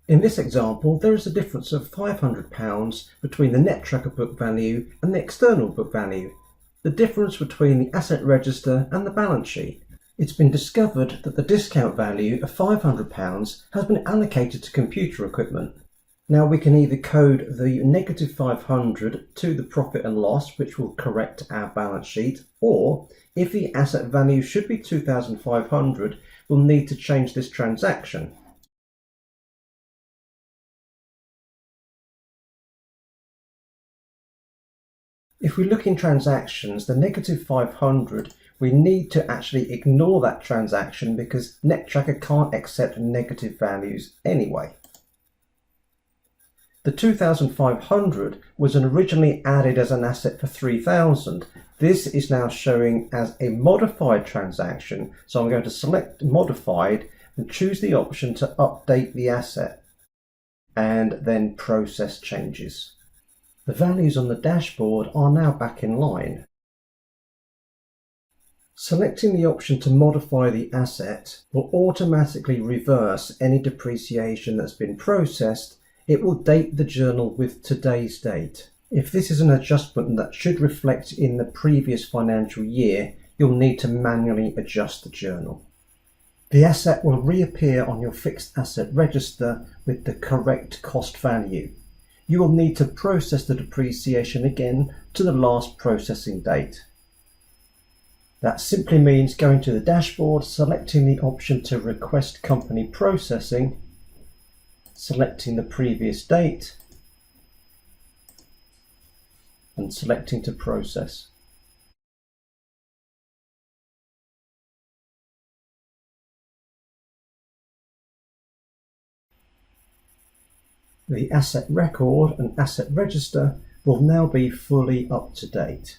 In this example, there is a difference of £500 between the nettTracker book value and the external book value, the difference between the asset register and the balance sheet. It's been discovered that the discount value of £500 has been allocated to computer equipment. Now we can either code the negative 500 to the profit and loss, which will correct our balance sheet, or if the asset value should be 2,500, we'll need to change this transaction. If we look in transactions, the negative 500, we need to actually ignore that transaction because nettTracker can't accept negative values anyway. The 2,500 was originally added as an asset for 3,000. This is now showing as a modified transaction, so I'm going to select modified and choose the option to update the asset and then process changes. The values on the dashboard are now back in line. Selecting the option to modify the asset will automatically reverse any depreciation that's been processed. It will date the journal with today's date. If this is an adjustment that should reflect in the previous financial year, you'll need to manually adjust the journal. The asset will reappear on your fixed asset register with the correct cost value. You will need to process the depreciation again to the last processing date. That simply means going to the dashboard, selecting the option to request company processing, selecting the previous date, and selecting to process. The asset record and asset register will now be fully up to date.